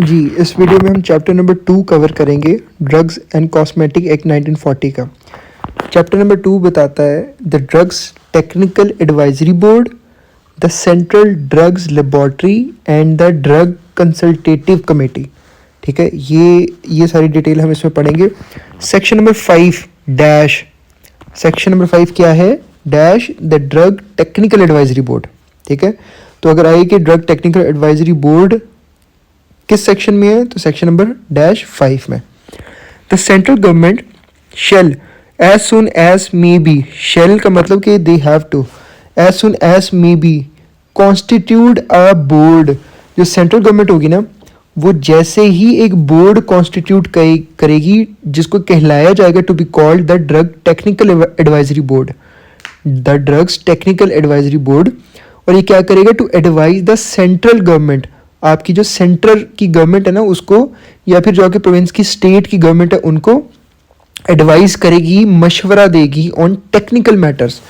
जी, इस वीडियो में हम चैप्टर नंबर 2 कवर करेंगे, ड्रग्स एंड कॉस्मेटिक एक्ट 1940 का। चैप्टर नंबर 2 बताता है the drugs technical advisory board, the central drugs laboratory and the drug consultative committee. ठीक है, ये सारी डिटेल हम इसमें पढ़ेंगे। Section number 5 dash, section number 5 क्या है? Dash the drug technical advisory board. ठीक है, तो अगर आए कि ड्रग टेक्निकल एडवाइजरी बोर्ड किस सेक्शन में है, तो सेक्शन नंबर डैश 5 में। The central government shall as soon as may be, shall का मतलब कि they have to, as soon as may be constitute a board. जो सेंट्रल गवर्नमेंट होगी ना, वो जैसे ही एक बोर्ड कॉन्स्टिट्यूट करेगी जिसको कहलाया जाएगा to be called the drug technical advisory board, the drugs technical advisory board. और ये क्या करेगा? To advise the central government, आपकी जो सेंटर की गवर्नमेंट है ना उसको, या फिर जो आपके प्रोविंस की स्टेट की गवर्नमेंट है उनको एडवाइस करेगी, मशवरा देगी ऑन टेक्निकल मैटर्स।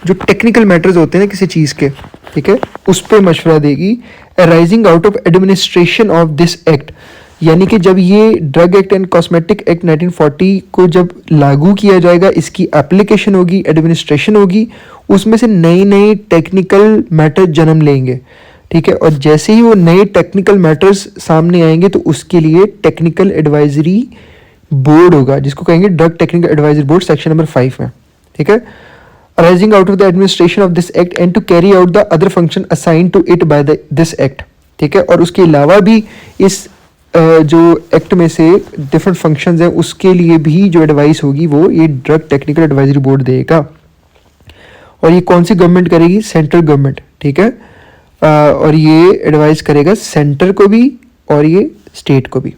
जो टेक्निकल मैटर्स होते हैं ना किसी चीज़ के, ठीक है, उस पर मशवरा देगी। Arising out of administration of this act, यानी कि जब ये drug act and cosmetic act 1940 को जब लागू किया जाएगा, इसकी एप्लीकेशन होगी, एडमिनिस्ट्रेशन होगी, उसमें से नए नए टेक्निकल मैटर जन्म लेंगे। ठीक है, और जैसे ही वो नए टेक्निकल मैटर्स सामने आएंगे तो उसके लिए टेक्निकल एडवाइजरी बोर्ड होगा, जिसको कहेंगे drug technical advisory board, section number 5 में। ठीक है, arising out of the administration of this act and to carry out the other function assign to it by this act. ठीक है, और उसके अलावा भी इस जो एक्ट में से डिफरेंट फंक्शंस हैं उसके लिए भी जो एडवाइस होगी वो ये ड्रग टेक्निकल एडवाइजरी बोर्ड देगा। और ये कौन सी गवर्नमेंट करेगी? Central government. ठीक है, और ये एडवाइस करेगा सेंटर को भी और ये स्टेट को भी।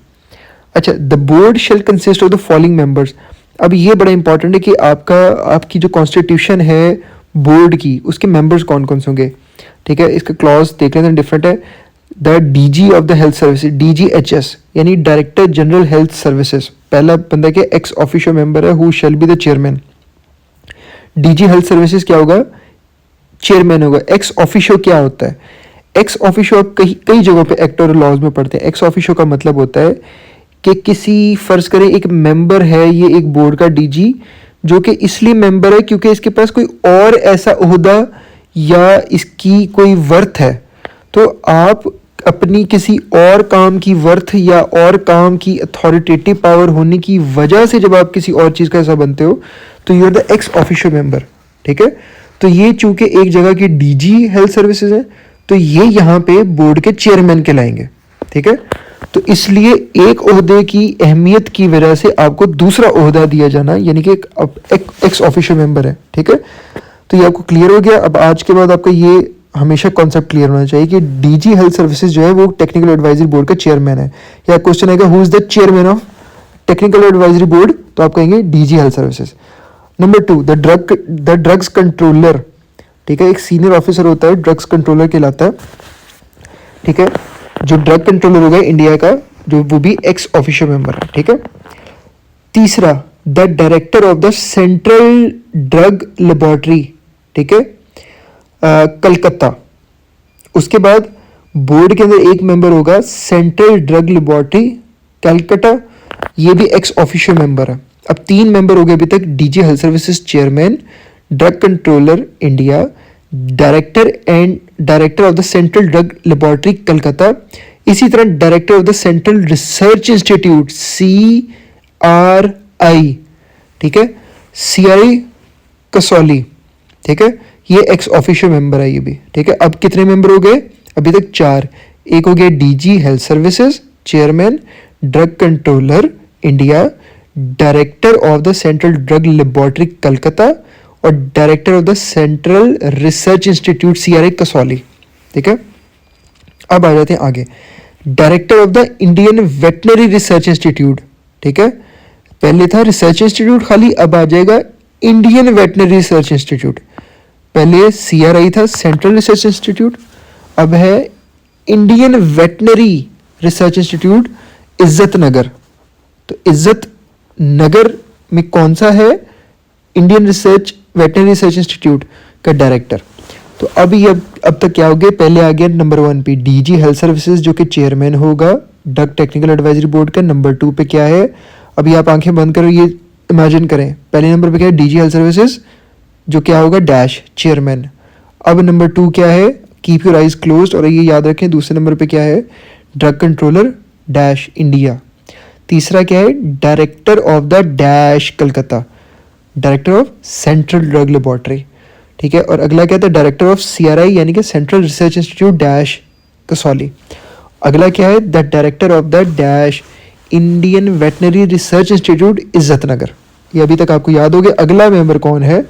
अच्छा, the board shall consist of the following members. अब ये बड़ा इंपॉर्टेंट है कि आपकी जो कॉन्स्टिट्यूशन है बोर्ड की, उसके मेंबर्स कौन कौन से होंगे। ठीक है, इसका क्लॉज देख लेते हैं, डिफरेंट है। The DG of the health services, DGHS यानी डायरेक्टर जनरल हेल्थ सर्विसेज, पहला बंदा क्या? एक्स ऑफिशियो मेंबर है, who shall be the chairman. DG health services क्या होगा? चेयरमैन होगा। एक्स ऑफिशियो क्या होता है? एक्स ऑफिशियो आप कई जगहों पे एक्ट और लॉज में पढ़ते हैं। एक्स ऑफिशियो का मतलब होता है कि किसी, फर्ज करें एक मेंबर है, ये एक बोर्ड का डीजी, जो कि इसलिए मेंबर है क्योंकि इसके पास कोई और ऐसा ओहदा या इसकी कोई वर्थ है। तो आप अपनी किसी और काम की वर्थ या और काम की अथॉरिटेटिव पावर होने की वजह से जब आप किसी और चीज़ का हिस्सा बनते हो तो you are the ex officio member. ठीक है, तो ये चूंकि एक जगह की डीजी हेल्थ सर्विसेज है तो ये यहाँ पे बोर्ड के चेयरमैन कहलाएंगे। ठीक है, तो इसलिए एक ओहदे की अहमियत की वजह से आपको दूसरा ओहदा दिया जाना, यानी कि एक एक्स ऑफिशियल मेंबर है। ठीक है, तो ये आपको क्लियर हो गया। अब आज के बाद आपका ये हमेशा कॉन्सेप्ट क्लियर होना चाहिए कि डीजी हेल्थ सर्विसेज जो है वो टेक्निकल एडवाइजरी बोर्ड का चेयरमैन है। या क्वेश्चन आएगा who is the chairman of technical advisory board, तो आप कहेंगे DG health services. Number 2, the drugs controller. ठीक है, एक सीनियर ऑफिसर होता है, ड्रग्स कंट्रोलर कहलाता है। ठीक है, जो ड्रग कंट्रोलर होगा इंडिया का, जो वो भी एक्स ऑफिशियल मेंबर है। ठीक है, तीसरा, the director of the central drug laboratory. ठीक है, कलकत्ता। उसके बाद बोर्ड के अंदर एक मेंबर होगा सेंट्रल ड्रग लेबॉर्ट्री कलकत्ता, ये भी एक्स ऑफिशियल मेंबर है। अब 3 मेंबर हो गए अभी तक, DG health services chairman, drug controller India, director of the central drug laboratory Calcutta. इसी तरह director of the central research institute CRI। ठीक है, CRI कसौली। ठीक है, ये एक्स ऑफिशियल मेंबर है ये भी। ठीक है, अब कितने मेंबर हो गए? अभी तक 4। एक हो गया DG health services chairman, drug controller India, director of the central drug laboratory Calcutta और director of the central research institute CRI Kasauli. ठीक है, अब आ जाते हैं आगे। Director of the Indian veterinary research institute. ठीक है, पहले था रिसर्च इंस्टीट्यूट खाली, अब आ जाएगा इंडियन वेटनरी रिसर्च इंस्टीट्यूट। पहले CRI था, सेंट्रल रिसर्च इंस्टीट्यूट, अब है इंडियन वेटनरी रिसर्च इंस्टीट्यूट इज्जत नगर। तो इज्जत नगर में कौन सा है? Indian research veterinary research institute का डायरेक्टर। तो अब तक क्या हो गया? पहले आ गया नंबर 1 पे डीजी हेल्थ सर्विसेज जो कि चेयरमैन होगा ड्रग टेक्निकल एडवाइजरी बोर्ड का। नंबर 2 पे क्या है, अभी आप आंखें बंद करो, ये इमेजिन करें। पहले नंबर पे क्या है, डीजी हेल्थ सर्विसेज, जो क्या होगा डैश चेयरमैन। अब नंबर 2 क्या है, कीप योर आइज क्लोज्ड, और ये याद रखें दूसरे नंबर पे क्या है, ड्रग कंट्रोलर डैश इंडिया। तीसरा क्या है, director of the dash Calcutta, director of central drug laboratory, ठीक है। और अगला क्या था, डायरेक्टर ऑफ सीआरआई यानी कि central research institute dash Kasauli. अगला क्या है, the director of the dash Indian veterinary research institute Izzatnagar. ये अभी तक आपको याद हो गया। अगला मेंबर कौन है,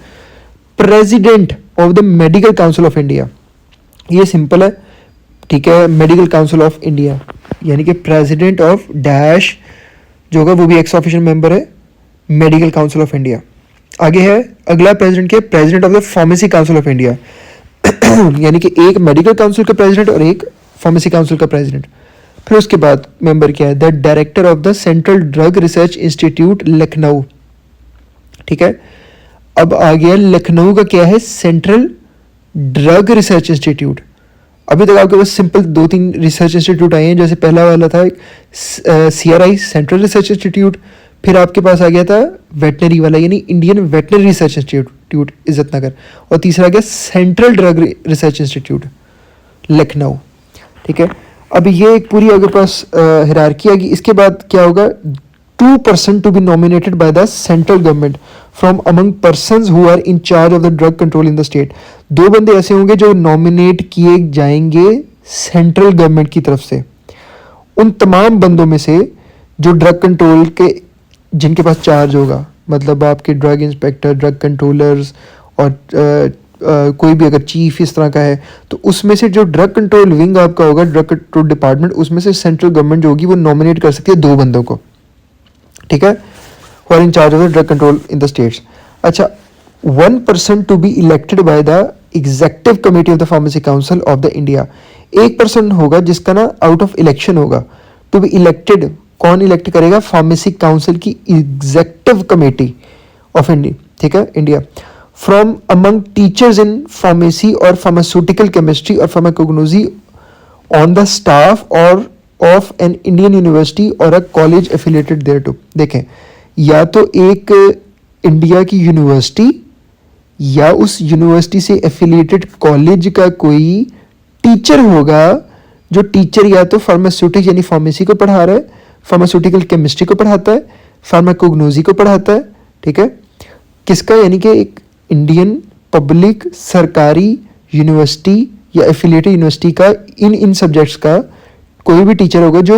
president of the medical council of India. ये सिंपल है, ठीक है, मेडिकल काउंसिल ऑफ इंडिया यानी कि प्रेसिडेंट ऑफ डैश जो होगा वो भी एक्स ऑफिशियल मेंबर है मेडिकल काउंसिल ऑफ इंडिया। आगे है अगला प्रेसिडेंट क्या, president of the pharmacy council of India यानी कि एक मेडिकल काउंसिल का प्रेसिडेंट और एक फार्मेसी काउंसिल का प्रेसिडेंट। फिर उसके बाद मेंबर क्या है, the director of the central drug research institute Lucknow, ठीक है। अब आ गया लखनऊ का क्या है, सेंट्रल ड्रग रिसर्च इंस्टीट्यूट। अभी तक आपके पास सिंपल 2-3 रिसर्च इंस्टीट्यूट आए हैं, जैसे पहला वाला था सीआरआई सेंट्रल रिसर्च इंस्टीट्यूट, फिर आपके पास आ गया था वेटनरी वाला यानी Indian veterinary research institute Izzatnagar, और तीसरा आ गया central drug research institute Lucknow, ठीक है। अब ये एक पूरी आपके पास हिरार्की आएगी। इसके बाद क्या होगा, 2 person to be nominated by the central government from among persons who are in charge of the drug control in the state. 2 बंदे ऐसे होंगे जो नॉमिनेट किए जाएंगे सेंट्रल गवर्नमेंट की तरफ से, उन तमाम बंदों में से जो ड्रग कंट्रोल के जिनके पास चार्ज होगा, मतलब आपके ड्रग इंस्पेक्टर, ड्रग कंट्रोलर्स और कोई भी अगर चीफ इस तरह का है, तो उसमें से जो ड्रग कंट्रोल विंग आपका होगा, ड्रग कंट्रोल डिपार्टमेंट, उसमें से सेंट्रल गवर्नमेंट जो होगी वो नॉमिनेट कर सकती है 2 बंदों को, ठीक है, who are in charge of the drug control in the states. अच्छा, 1 person to be elected by the executive committee of the pharmacy council of the India. 1 person होगा जिसका ना आउट ऑफ इलेक्शन होगा, टू बी इलेक्टेड, कौन elect करेगा, pharmacy council की executive committee of India, ठीक है, India, from among teachers in pharmacy और फार्मास्यूटिकल केमिस्ट्री और फार्माकोग्नोजी ऑन द स्टाफ और ऑफ एन इंडियन यूनिवर्सिटी और अ कॉलेज एफिलिएटेड देयर टू। देखें, या तो एक इंडिया की यूनिवर्सिटी या उस यूनिवर्सिटी से एफिलिएटेड कॉलेज का कोई टीचर होगा, जो टीचर या तो फार्मास्यूटिक यानी फार्मेसी को पढ़ा रहा है, फार्मास्यूटिकल केमिस्ट्री को पढ़ाता है, फार्माकोग्नोजी को पढ़ाता है, ठीक है, किसका, यानी कि एक इंडियन पब्लिक सरकारी यूनिवर्सिटी या एफिलिएटेड यूनिवर्सिटी का इन सब्जेक्ट्स का कोई भी टीचर होगा जो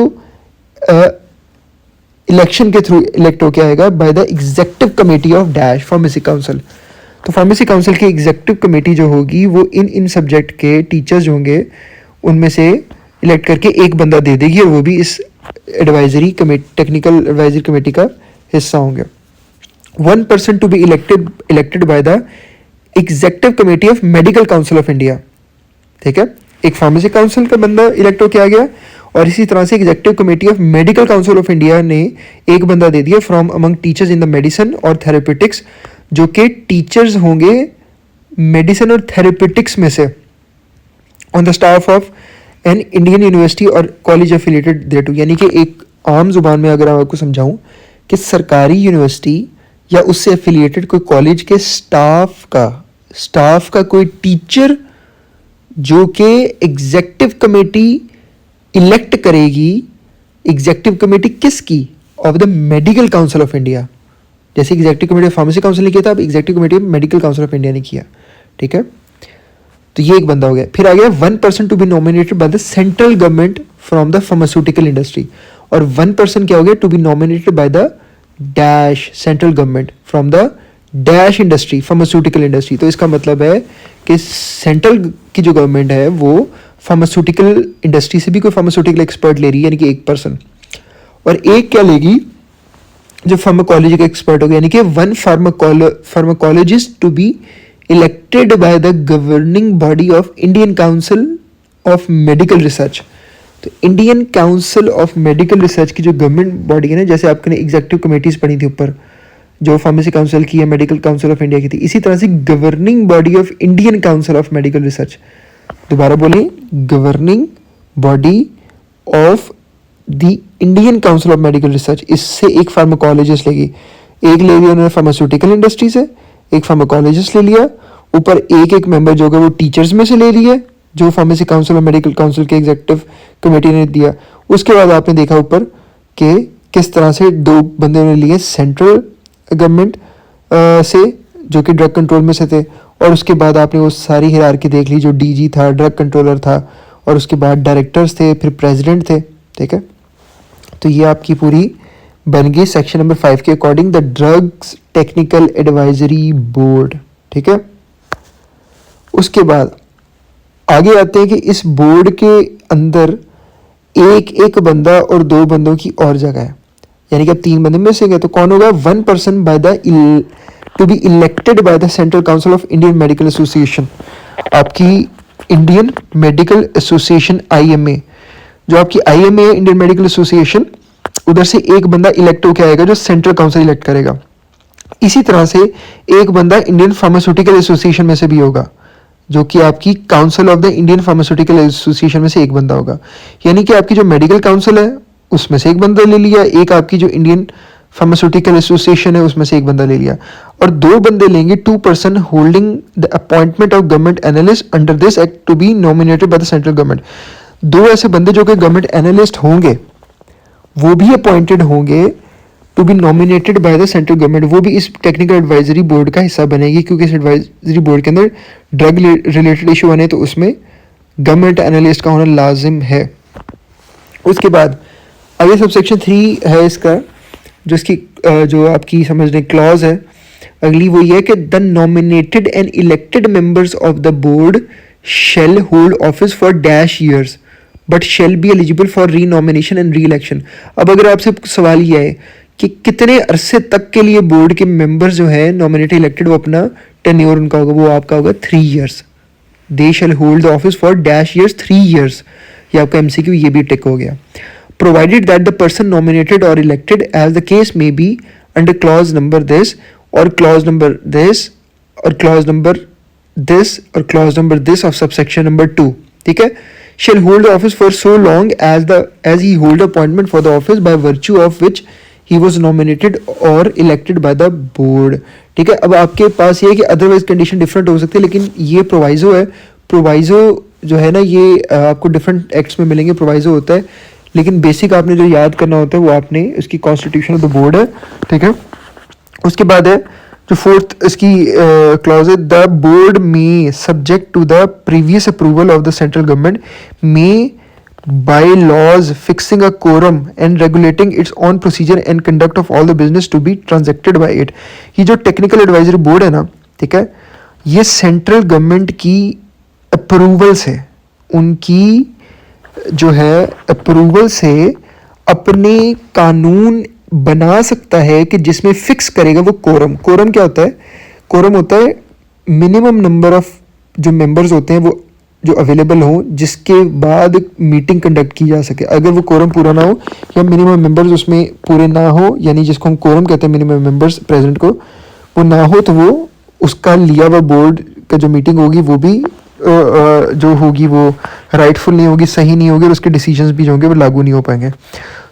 इलेक्शन के थ्रू इलेक्ट होकर आएगा bye the executive committee of dash pharmacy council. तो फार्मेसी काउंसिल की एग्जेक्टिव कमेटी जो होगी वो इन सब्जेक्ट के टीचर्स होंगे, उनमें से इलेक्ट करके एक बंदा दे देगी, और वो भी इस advisory committee, technical advisory committee का हिस्सा होंगे। 1 person to be elected by the executive committee of medical council of India, ठीक है, एक फार्मेसी काउंसिल का बंदा इलेक्ट होकर आ गया, और इसी तरह से executive committee of medical council of India ने एक बंदा दे दिया from among teachers in the medicine और थेरेपेटिक्स, जो कि टीचर्स होंगे मेडिसिन और थेरेपेटिक्स में से, on the staff of an Indian university और कॉलेज एफिलिएटेड देयर टू। यानी कि एक आम जुबान में अगर मैं आपको समझाऊं कि सरकारी यूनिवर्सिटी या उससे एफिलिएटेड कोई कॉलेज के स्टाफ का कोई टीचर जो कि एग्जेक्टिव कमेटी इलेक्ट करेगी। एग्जेक्टिव कमेटी किसकी, of the medical council of India, जैसे executive committee of pharmacy council ने किया था, अब executive committee of medical council of India ने किया, ठीक है। तो ये एक बंदा हो गया। फिर आ गया 1 person to be nominated by the central government from the pharmaceutical industry, और 1 पर्सन क्या हो गया, to be nominated by the dash central government from the dash industry, pharmaceutical industry. तो इसका मतलब है कि सेंट्रल की जो गवर्नमेंट है वो फार्मास्यूटिकल इंडस्ट्री से भी कोई फार्मास्यूटिकल एक्सपर्ट ले रही है, यानी कि 1 पर्सन, और एक क्या लेगी, जो फार्माकोलॉजी का एक्सपर्ट हो गया, यानी कि 1 pharmacologist to be elected by the governing body of Indian council of medical research. तो Indian council of medical research की जो गवर्नमेंट बॉडी है ना, जैसे आपने एग्जेक्टिव कमेटीज पढ़ी थी ऊपर, जो फार्मेसी काउंसिल की है, मेडिकल काउंसिल ऑफ इंडिया की थी, इसी तरह से governing body of Indian council of medical research, दोबारा बोलें, governing body of the Indian council of medical research, इससे एक फार्माकोलॉजिस्ट लेगी, एक ले लिया उन्होंने फार्मास्यूटिकल इंडस्ट्री से, एक फार्माकोलॉजिस्ट ले लिया, ऊपर एक एक मेंबर जो होगा वो टीचर्स में से ले लिए जो फार्मेसी काउंसिल और मेडिकल काउंसिल के एग्जीक्यूटिव कमेटी ने दिया। उसके बाद आपने देखा ऊपर कि किस तरह से 2 बंदे ने लिए सेंट्रल गवर्नमेंट से जो कि ड्रग कंट्रोल में से थे, और उसके बाद आपने वो सारी हिरार्की देख ली, जो डीजी था, ड्रग कंट्रोलर था, और उसके बाद डायरेक्टर्स थे, फिर प्रेसिडेंट थे। ठीक है, तो ये आपकी पूरी बन गई सेक्शन नंबर 5 के according the drugs technical advisory board. ठीक है, उसके बाद आगे आते हैं कि इस बोर्ड के अंदर एक एक बंदा और 2 बंदों की और जगह है, यानी कि अब 3 बंदे में से गए तो कौन होगा, 1 person by the two be elected by the central council of Indian medical association. आपकी इंडियन मेडिकल एसोसिएशन IMA, जो आपकी IMA है इंडियन मेडिकल एसोसिएशन, उधर से एक बंदा इलेक्ट होकर आएगा जो सेंट्रल काउंसिल इलेक्ट करेगा। इसी तरह से एक बंदा इंडियन फार्मास्यूटिकल एसोसिएशन में से भी होगा, जो कि आपकी council of the Indian pharmaceutical association में से एक बंदा होगा। यानी कि आपकी जो मेडिकल काउंसिल है उसमें से एक बंदा ले लिया, एक आपकी जो इंडियन फार्मास्यूटिकल एसोसिएशन है उसमें से एक बंदा ले लिया, और 2 बंदे लेंगे 2 person holding the appointment of government analyst under this act to be nominated by the central government. 2 ऐसे बंदे जो कि गवर्नमेंट एनालिस्ट होंगे वो भी अपॉइंटेड होंगे to be nominated by the central government, वो भी इस टेक्निकल एडवाइजरी बोर्ड का हिस्सा बनेगी, क्योंकि इस एडवाइजरी बोर्ड के अंदर ड्रग रिलेटेड इशू बने तो उसमें गवर्नमेंट एनालिस्ट का होना लाजिम है। उसके बाद आगे सब सेक्शन 3 है इसका, जो इसकी जो आपकी समझने क्लॉज है अगली, वो ये है कि the nominated and elected members of the board shell hold office for dash years but shall be eligible for री नॉमिनेशन एंड री इलेक्शन। अब अगर आपसे सवाल यह है कि कितने अरसे तक के लिए बोर्ड के मेंबर्स जो है नॉमिनेटेड इलेक्टेड वो अपना टेन्योर उनका होगा, वो आपका होगा 3 years. They shall hold the office for dash years 3 years, ये आपका MCQ ये भी टिक हो गया। Provided that the person nominated और elected as the case may be under clause number this और क्लॉज नंबर दिस और क्लॉज नंबर दिस और clause number this of subsection number 2। ठीक है, shall hold the office for so long as he hold appointment for the office by virtue of which he was nominated or elected by the board। ठीक है, अब आपके पास ये है कि otherwise condition different हो सकती है, लेकिन ये प्रोवाइजो है। प्रोवाइजो जो है ना ये आपको डिफरेंट एक्ट्स में मिलेंगे, प्रोवाइजो होता है, लेकिन बेसिक आपने जो याद करना होता है वो आपने इसकी कॉन्स्टिट्यूशन ऑफ द बोर्ड है। ठीक है, उसके बाद है जो 4th इसकी क्लॉज है, द बोर्ड में subject to the previous approval of the central government में by laws fixing a quorum and regulating its own procedure and conduct of all the business to be transacted by it। ये जो technical advisory board है ना, ठीक है, ये central government की approval से, उनकी जो है अप्रूवल से अपने कानून बना सकता है कि जिसमें फिक्स करेगा वो कोरम। कोरम क्या होता है? कोरम होता है मिनिमम नंबर ऑफ जो मेंबर्स होते हैं वो जो अवेलेबल हो, जिसके बाद मीटिंग कंडक्ट की जा सके। अगर वो कोरम पूरा ना हो या मिनिमम मेंबर्स उसमें पूरे ना हो, यानी जिसको हम कोरम कहते हैं मिनिमम मेंबर्स प्रेजेंट को, वो ना हो, तो वो उसका लिया हुआ बोर्ड का जो मीटिंग होगी वो भी जो होगी वो राइटफुल नहीं होगी, सही नहीं होगी, और उसके डिसीजंस भी जो होंगे वो लागू नहीं हो पाएंगे।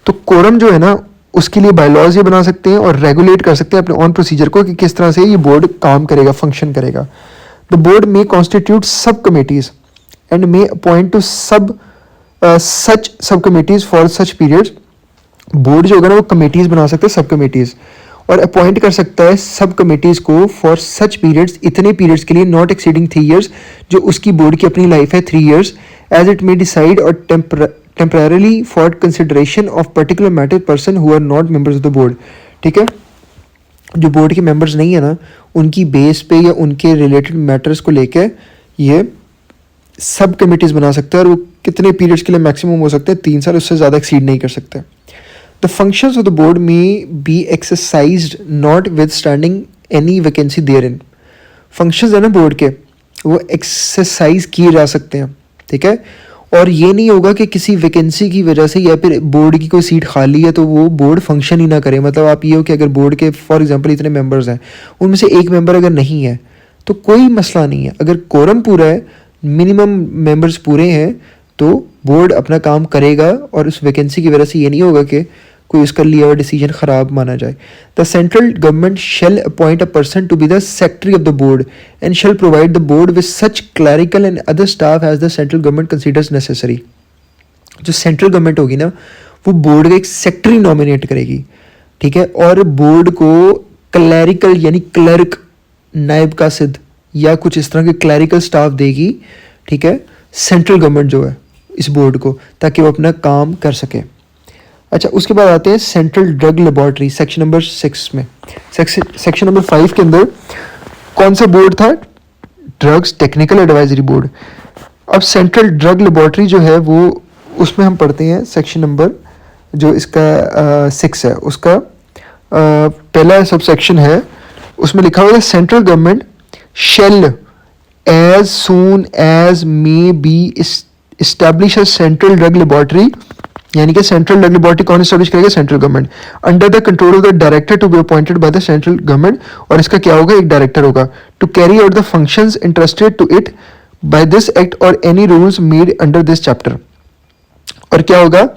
तो कोरम जो है ना उसके लिए बायलॉज ये बना सकते हैं और रेगुलेट कर सकते हैं अपने ऑन प्रोसीजर को कि किस तरह से ये बोर्ड काम करेगा, फंक्शन करेगा। द बोर्ड में कॉन्स्टिट्यूट सब committees and may appoint to such subcommittees for such periods। Board जो होगा ना वो कमेटीज बना सकते हैं, सब कमेटीज, और अपॉइंट कर सकता है सब कमेटीज को फॉर सच पीरियड्स, इतने पीरियड्स के लिए, नॉट एक्सीडिंग 3 years, जो उसकी बोर्ड की अपनी लाइफ है 3 years, as it may decide और temporarily for consideration of particular matter person who are not members of the board. ठीक है, जो बोर्ड के मेंबर्स नहीं है ना उनकी बेस पे या उनके रिलेटेड मैटर्स को लेकर ये सब कमिटीज बना सकते हैं, और वो कितने पीरियड्स के लिए मैक्सिमम हो सकते हैं, 3 साल, उससे ज़्यादा एक्सीड नहीं कर सकते। The functions of the board may be exercised notwithstanding any vacancy therein. Functions है ना बोर्ड के वो एक्सरसाइज किए जा सकते हैं। ठीक है, और ये नहीं होगा कि किसी वैकेंसी की वजह से या फिर बोर्ड की कोई सीट खाली है तो वो बोर्ड फंक्शन ही ना करे। मतलब आप ये हो कि अगर बोर्ड के फॉर एग्जांपल इतने मेंबर्स हैं, उनमें से एक मेंबर अगर नहीं है तो कोई मसला नहीं है। अगर कोरम पूरा है, मिनिमम मेंबर्स पूरे हैं, तो बोर्ड अपना काम करेगा और उस वैकेंसी की वजह से ये नहीं होगा कि कोई उसका लिया हुआ डिसीजन ख़राब माना जाए. The central government shall appoint a person to be the secretary of the board and shall provide the board with such clerical and other staff as the central government considers necessary. जो central government होगी ना वो board का एक secretary nominate करेगी, ठीक है, और बोर्ड को क्लैरिकल यानी क्लर्क, नायब कासिद या कुछ इस तरह के क्लैरिकल स्टाफ देगी, ठीक है, सेंट्रल गवर्नमेंट जो है इस बोर्ड को, ताकि वो अपना काम कर सके. अच्छा, उसके बाद आते हैं central drug laboratory section number 6 में. सेक्शन नंबर 5 के अंदर कौन सा बोर्ड था? Drugs technical advisory board. अब सेंट्रल ड्रग लेबॉर्ट्री जो है वो उसमें हम पढ़ते हैं सेक्शन नंबर जो इसका 6 है, उसका पहला सब सेक्शन है, उसमें लिखा हुआ है central government shall as soon as may be establish a central drug laboratory, यानी कि सेंट्रल ड्रग लेबॉर्ट्री कौन इस्टेब्लिश करेगा? Central government, under the control of the director to be appointed by the central government. और इसका क्या होगा? एक director होगा. To carry out the functions interested to it by this act और any rules made under this chapter. और क्या होगा?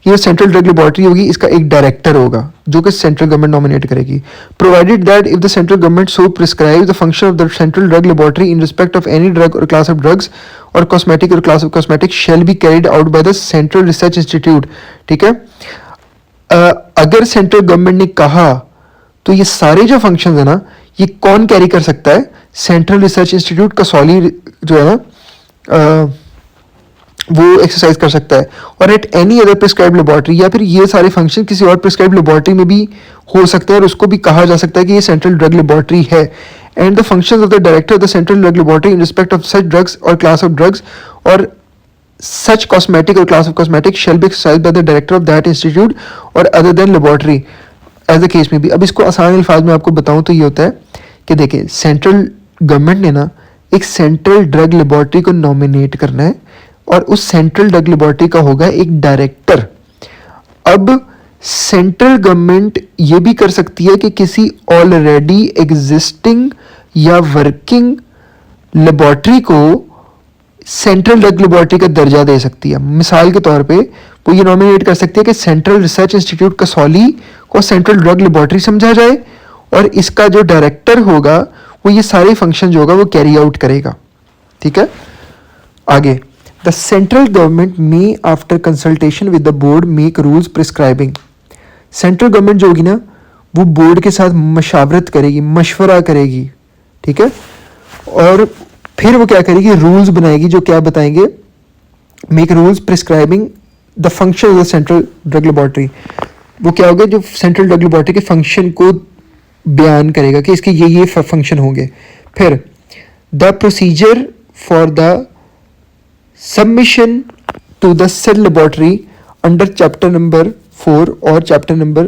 ये सेंट्रल ड्रग लेबॉर्ट्री होगी, इसका एक डायरेक्टर होगा जो कि सेंट्रल गवर्नमेंट नॉमिनेट करेगी. Provided that if the central government so prescribe the function of the central drug laboratory in respect of any drug और क्लास ऑफ ड्रग्स और कॉस्मेटिक और class of cosmetic shall be carried out by the central research institute. ठीक है, अगर central government ने कहा तो ये सारे जो फंक्शन है ना ये कौन कैरी कर सकता है? सेंट्रल रिसर्च इंस्टीट्यूट कसौली जो है ना वो एक्सरसाइज कर सकता है. और at any other prescribe laboratory, या फिर ये सारे फंक्शन किसी और प्रिस्क्राइब लेबॉर्ट्री में भी हो सकते हैं और उसको भी कहा जा सकता है कि ये सेंट्रल ड्रग लेबॉर्ट्री है. And the functions of the director of the central drug laboratory in respect of such drugs और क्लास ऑफ ड्रग्स और सच कॉस्मेटिक और class of cosmetic shall be exercised by the director of that institute और other than laboratory as the case में भी. अब इसको आसान अल्फाज में आपको बताऊं तो ये होता है कि देखिए, सेंट्रल गवर्नमेंट ने ना एक सेंट्रल ड्रग लेबॉर्ट्री को नॉमिनेट करना है और उस सेंट्रल ड्रग लेबॉर्ट्री का होगा एक डायरेक्टर. अब सेंट्रल गवर्नमेंट ये भी कर सकती है कि किसी ऑलरेडी एग्जिस्टिंग या वर्किंग लेबॉर्ट्री को सेंट्रल ड्रग लेबॉर्ट्री का दर्जा दे सकती है. मिसाल के तौर पे वो ये नॉमिनेट कर सकती है कि सेंट्रल रिसर्च इंस्टीट्यूट कसौली को सेंट्रल ड्रग लेबॉर्ट्री समझा जाए और इसका जो डायरेक्टर होगा वो ये सारे फंक्शन जो होगा वो कैरी आउट करेगा. ठीक है, आगे The central government may, after consultation with the board, make rules prescribing. Central government जो होगी ना वो बोर्ड के साथ मशावरत करेगी, मशवरा करेगी. ठीक है, और फिर वो क्या करेगी? रूल्स बनाएगी जो क्या बताएंगे? Make rules prescribing the function of the central drug laboratory. वो क्या होगा? जो सेंट्रल ड्रग लेबॉर्ट्री के फंक्शन को बयान करेगा कि इसके ये फंक्शन होंगे. फिर the procedure for the submission to the cell laboratory under chapter number 4 or chapter number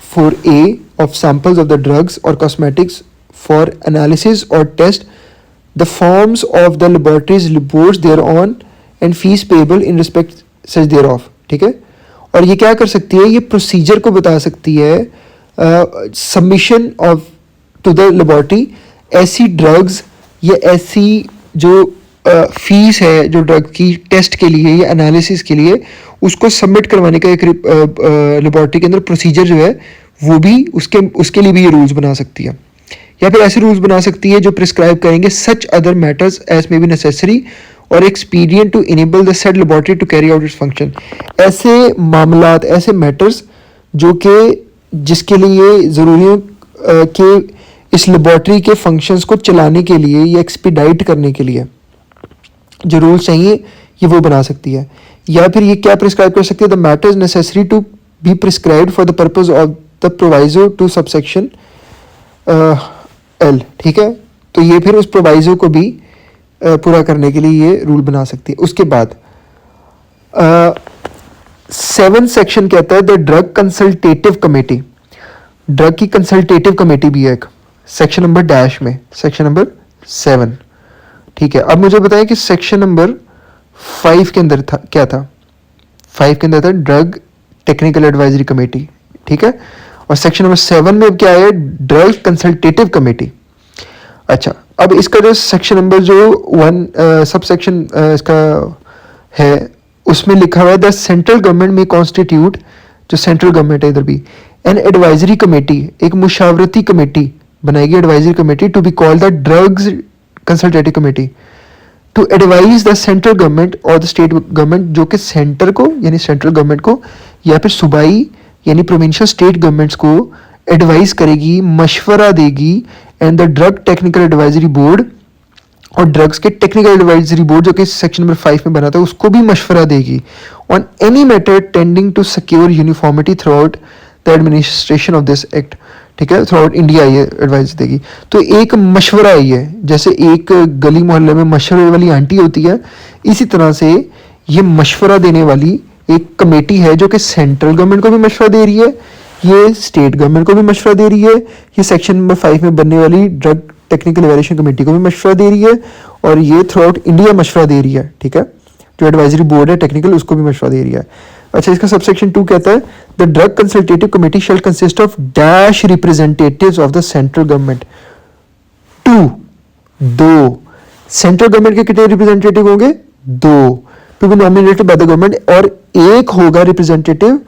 4A of samples of the drugs or cosmetics for analysis or test, the forms of the laboratories reports thereon and fees payable in respect such thereof. ठीक है, और ये क्या कर सकती है? ये procedure को बता सकती है. Submission of to the laboratory ऐसी ड्रग्स या ऐसी जो फीस है जो ड्रग की टेस्ट के लिए या एनालिसिस के लिए उसको सबमिट करवाने का एक लेबॉर्ट्री के अंदर प्रोसीजर जो है वो भी उसके लिए भी ये रूल्स बना सकती है. या फिर ऐसे रूल्स बना सकती है जो प्रिस्क्राइब करेंगे such other matters as may be necessary और expedient to enable the said laboratory to carry out its function. ऐसे मामलात, ऐसे मैटर्स जो कि जिसके लिए ज़रूरी हो कि इस लेबॉर्ट्री के फंक्शंस को चलाने के लिए या एक्सपीडाइट करने के लिए जो रूल्स चाहिए ये वो बना सकती है. या फिर ये क्या प्रिस्क्राइब कर सकती है? The matters necessary to be prescribed for the purpose of the proviso to subsection L. ठीक है, तो ये फिर उस प्रोवाइजो को भी पूरा करने के लिए ये रूल बना सकती है. उसके बाद 7 सेक्शन कहता है the drug consultative committee. Drug की कंसल्टेटिव कमेटी भी है एक सेक्शन नंबर डैश में, सेक्शन नंबर 7. ठीक है, अब मुझे बताएं कि सेक्शन नंबर 5 के अंदर था क्या था? 5 के अंदर था ड्रग टेक्निकल एडवाइजरी कमेटी. ठीक है, और सेक्शन नंबर 7 में अब क्या है? Drug consultative committee. अच्छा, अब इसका जो सेक्शन नंबर जो 1 सब सेक्शन इसका है उसमें लिखा हुआ है the central government may constitute, जो सेंट्रल गवर्नमेंट है इधर भी, एन एडवाइजरी कमेटी, एक मुशावरती कमेटी बनाएगी, advisory committee to be called the drugs consultative committee to advise the central government और द स्टेट गवर्नमेंट, जो कि सेंटर को यानी सेंट्रल गवर्नमेंट को या फिर सूबाई यानी प्रोविंशियल स्टेट गवर्नमेंट्स को एडवाइस करेगी, मशवरा देगी, and the drug technical advisory board, और ड्रग्स के टेक्निकल एडवाइजरी बोर्ड जो कि सेक्शन नंबर 5 में बना था उसको भी मशवरा देगी on any matter tending to secure uniformity throughout the administration of this act. ठीक है, थ्रू आउट इंडिया ये एडवाइस देगी। तो एक मशवरा ही है, जैसे एक गली मोहल्ले में मशवरे वाली आंटी होती है, इसी तरह से ये मशवरा देने वाली एक कमेटी है जो कि सेंट्रल गवर्नमेंट को भी मशवरा दे रही है, ये स्टेट गवर्नमेंट को भी मशवरा दे रही है, ये सेक्शन नंबर 5 में बनने वाली ड्रग टेक्निकल इवैल्यूएशन कमेटी को भी मशवरा दे रही है, और ये थ्रू आउट इंडिया मशवरा दे रही है। ठीक है, जो एडवाइजरी बोर्ड है टेक्निकल उसको भी मशवरा दे रही है। अच्छा, इसका सबसेक्शन 2 कहता है the drug consultative committee shall consist of dash representatives of the central government. 2 central government के कितने रिप्रेजेंटेटिव होंगे? 2 to be nominated by the government, और एक होगा representative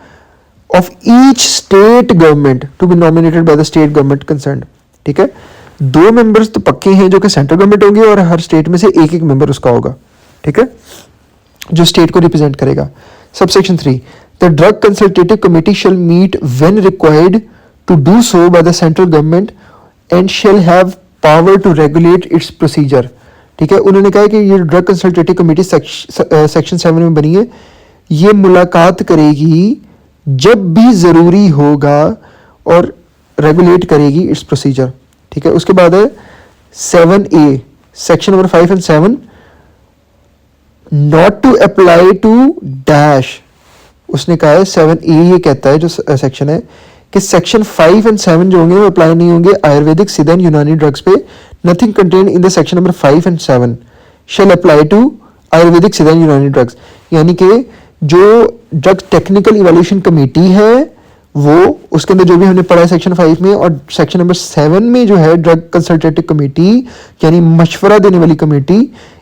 of each state government to be nominated by the state government concern. ठीक है, 2 members तो पक्के हैं जो कि सेंट्रल गवर्नमेंट होंगे, और हर स्टेट में से एक मेंबर उसका होगा। ठीक है, जो स्टेट को रिप्रेजेंट करेगा। Subsection 3 the drug consultative committee shall meet when required to do so by the central government and shall have power to regulate its procedure. ठीक है, उन्होंने कहा कि ये ड्रग कंसल्टेटिव कमेटी सेक्शन 7 में बनी है, ये मुलाकात करेगी जब भी ज़रूरी होगा और रेगुलेट करेगी इट्स प्रोसीजर। ठीक है, उसके बाद है 7A section number 5 and 7 not to apply to dash. उसने कहा है 7A ये कहता है जो सेक्शन है कि सेक्शन 5 एंड 7 जो होंगे वो अप्लाई नहीं होंगे आयुर्वेदिक, सिद्ध एंड यूनानी ड्रग्स पे। Nothing contain in the section number 5 and 7 shall apply to Ayurvedic, Siddha and Unani drugs. यानी कि जो ड्रग टेक्निकल इवैल्यूएशन कमेटी है वो उसके अंदर जो भी हमने पढ़ा है सेक्शन 5 में, और सेक्शन नंबर 7 में जो है ड्रग कंसल्टेटिव कमेटी यानी मशवरा देने वाली कमेटी,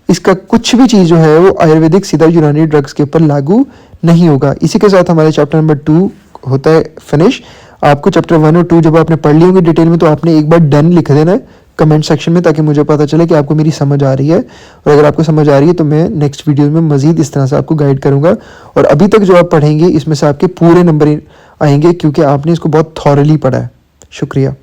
इसका कुछ भी चीज़ जो है वो आयुर्वेदिक, सीधा यूनानी ड्रग्स के ऊपर लागू नहीं होगा। इसी के साथ हमारे चैप्टर नंबर 2 होता है फिनिश। आपको चैप्टर 1 और 2 जब आपने पढ़ ली होंगी डिटेल में, तो आपने एक बार डन लिख देना है कमेंट सेक्शन में, ताकि मुझे पता चले कि आपको मेरी समझ आ रही है। और अगर आपको समझ आ रही है तो मैं नेक्स्ट वीडियो में मजीद इस तरह से आपको गाइड करूंगा। और अभी तक जो आप पढ़ेंगे इसमें से आपके पूरे नंबर आएंगे, क्योंकि आपने इसको बहुत थॉरली पढ़ा है। शुक्रिया।